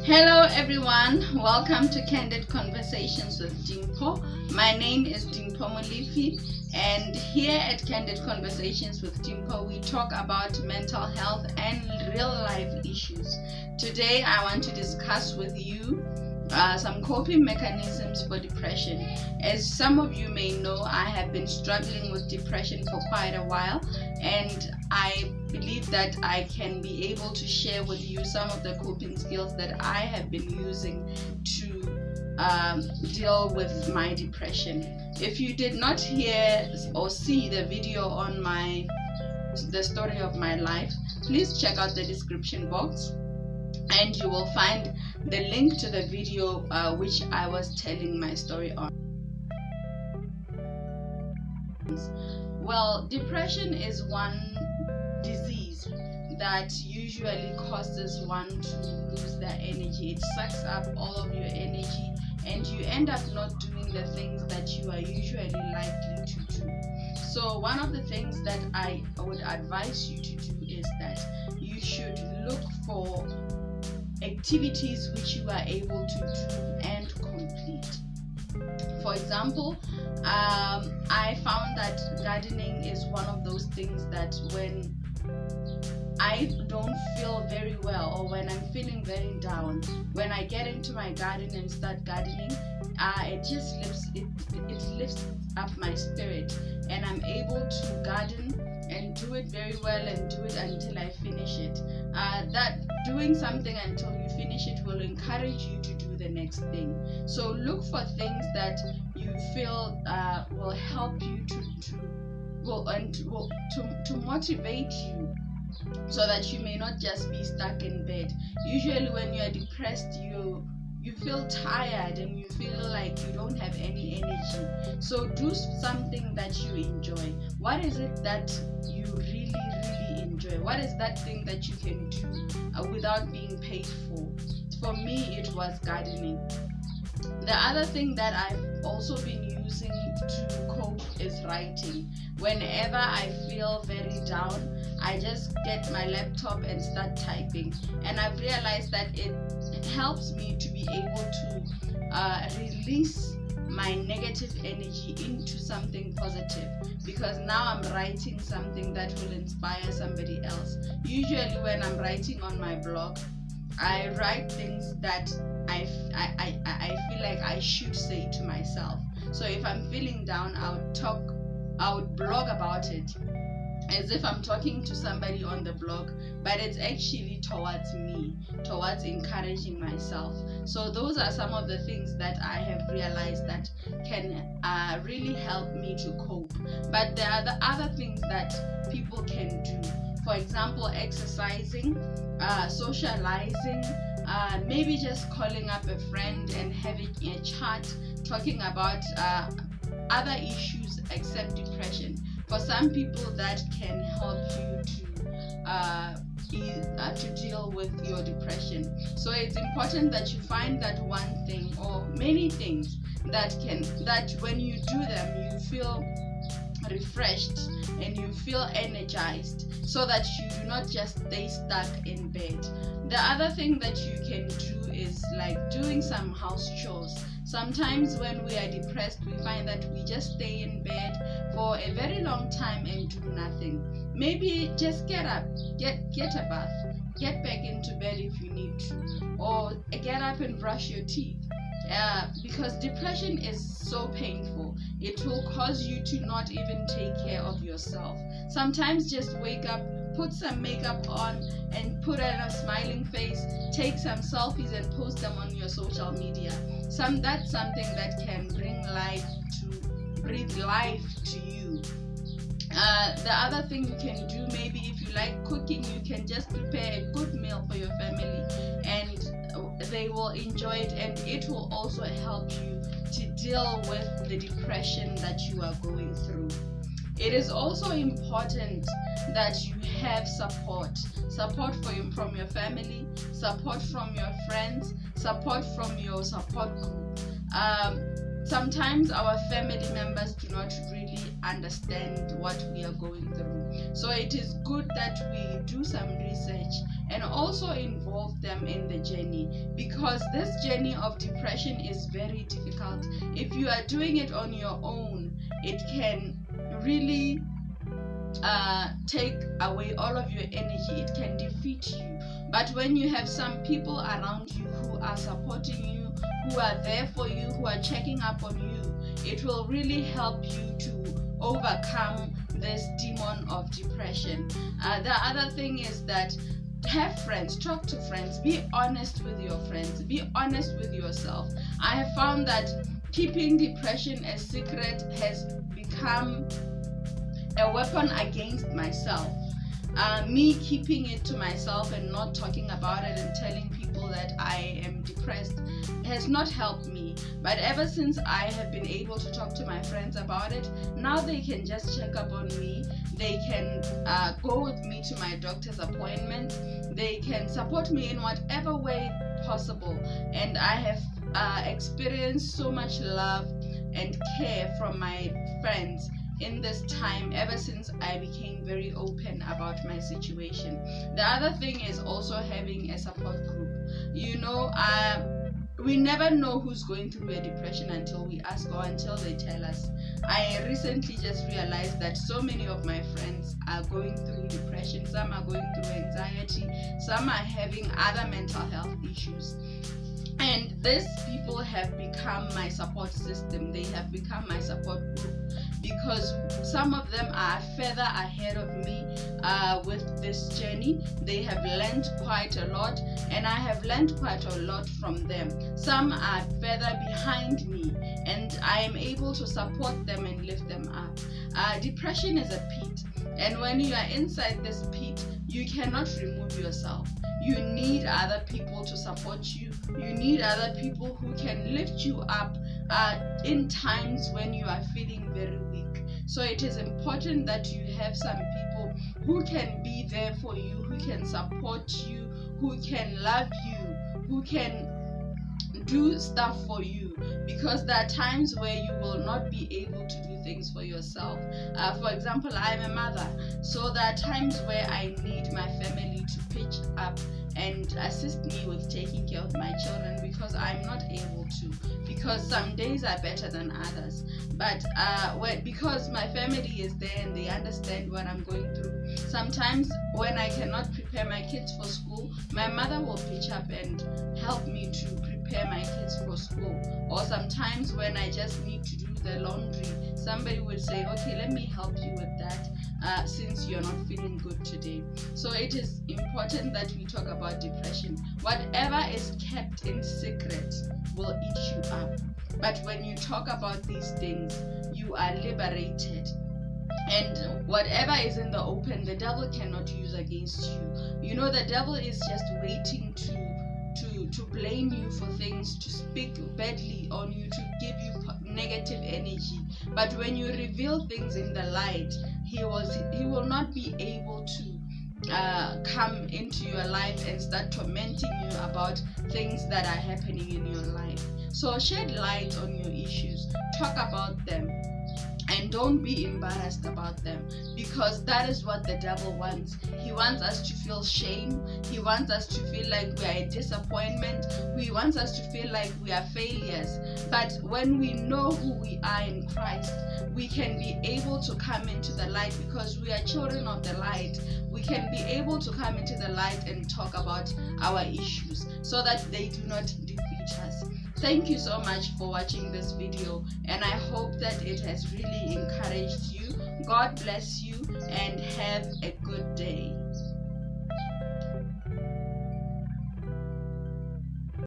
Hello everyone, welcome to Candid Conversations with Dimpo. My name is Dimpo Molifi, and here at Candid Conversations with Dimpo we talk about mental health and real life issues. Today I want to discuss with you some coping mechanisms for depression. As some of you may know, I have been struggling with depression for quite a while, and I believe that I can be able to share with you some of the coping skills that I have been using to deal with my depression. If you did not hear or see the video on the story of my life, please check out the description box and you will find the link to the video which I was telling my story on. Well, depression is one disease that usually causes one to lose their energy. It sucks up all of your energy and you end up not doing the things that you are usually likely to do. So one of the things that I would advise you to do is that you should look for activities which you are able to do and complete. For example, I found that gardening is one of those things that when I don't feel very well or when I'm feeling very down, when I get into my garden and start gardening, it lifts up my spirit, and I'm able to garden and do it very well and do it until I finish it. That doing something until you finish it will encourage you to do the next thing. So look for things that you feel will help you to motivate you, so that you may not just be stuck in bed. Usually when you are depressed, you feel tired and you feel like you don't have any energy. So do something that you enjoy. What is it that you really enjoy? What is that thing that you can do without being paid for? For me, it was gardening. The other thing that I've also been using to cope is writing. Whenever I feel very down, I just get my laptop and start typing, and I've realized that it helps me to be able to release my negative energy into something positive, because now I'm writing something that will inspire somebody else. Usually when I'm writing on my blog, I write things that I feel like I should say to myself. So if I'm feeling down, I would blog about it as if I'm talking to somebody on the blog, but it's actually towards me, towards encouraging myself. So those are some of the things that I have realized that can really help me to cope. But there are the other things that people can do. For example, exercising, socializing, maybe just calling up a friend and having a chat, talking about other issues except depression. For some people, that can help you to deal with your depression. So it's important that you find that one thing or many things that when you do them, you feel refreshed and you feel energized, so that you do not just stay stuck in bed. The other thing that you can do is like doing some house chores. Sometimes when we are depressed, we find that we just stay in bed for a very long time and do nothing. Maybe just get up, get a bath, get back into bed if you need to, or get up and brush your teeth. Because depression is so painful, it will cause you to not even take care of yourself. Sometimes just wake up, put some makeup on and put on a smiling face, take some selfies and post them on your social media. That's something that can breathe life to you. The other thing you can do, maybe if you like cooking, you can just prepare a good meal for your family and they will enjoy it, and it will also help you to deal with the depression that you are going through. It is also important that you have support from your family, support from your friends, support from your support group. sometimes our family members do not really understand what we are going through. So it is good that we do some research and also involve them in the journey, because this journey of depression is very difficult. If you are doing it on your own, it can really take away all of your energy. It can defeat you. But when you have some people around you who are supporting you, who are there for you, who are checking up on you, it will really help you to overcome this demon of depression. The other thing is that have friends, talk to friends, be honest with your friends, be honest with yourself. I have found that keeping depression a secret has become a weapon against myself. Me keeping it to myself and not talking about it and telling people that I am depressed has not helped me. But ever since I have been able to talk to my friends about it, now they can just check up on me. They can go with me to my doctor's appointment. They can support me in whatever way possible. And I have experienced so much love and care from my friends in this time, ever since I became very open about my situation. The other thing is also having a support group. We never know who's going through a depression until we ask or until they tell us. I recently just realized that so many of my friends are going through depression. Some are going through anxiety. Some are having other mental health issues. And these people have become my support system. They have become my support group, because some of them are further ahead of me with this journey. They have learned quite a lot, and I have learned quite a lot from them. Some are further behind me, and I am able to support them and lift them up. Depression is a pit, and when you are inside this pit, you cannot remove yourself. You need other people to support you. You need other people who can lift you up in times when you are feeling very weak. So it is important that you have some people who can be there for you, who can support you, who can love you, who can do stuff for you, because there are times where you will not be able to do things for yourself. For example, I'm a mother, so there are times where I need my family to pitch up and assist me with taking care of my children, because I'm not able to, because some days are better than others. But because my family is there and they understand what I'm going through, sometimes when I cannot prepare my kids for school, my mother will pitch up and help me to prepare my kids for school. Or sometimes when I just need to do the laundry, somebody will say, okay, let me help you with that, since you're not feeling good today. So it is important that we talk about depression. Whatever is kept in secret will eat you up. But when you talk about these things, you are liberated. And whatever is in the open, the devil cannot use against you. The devil is just waiting to blame you for things, to speak badly on you, to give you negative energy. But when you reveal things in the light, he will not be able to come into your life and start tormenting you about things that are happening in your life. So shed light on your issues, talk about them, and don't be embarrassed about them, because that is what the devil wants. He wants us to feel shame. He wants us to feel like we are a disappointment. He wants us to feel like we are failures. But when we know who we are in Christ, we can be able to come into the light, because we are children of the light. We can be able to come into the light and talk about our issues so that they do not defeat us. Thank you so much for watching this video, and I hope that it has really encouraged you. God bless you, and have a good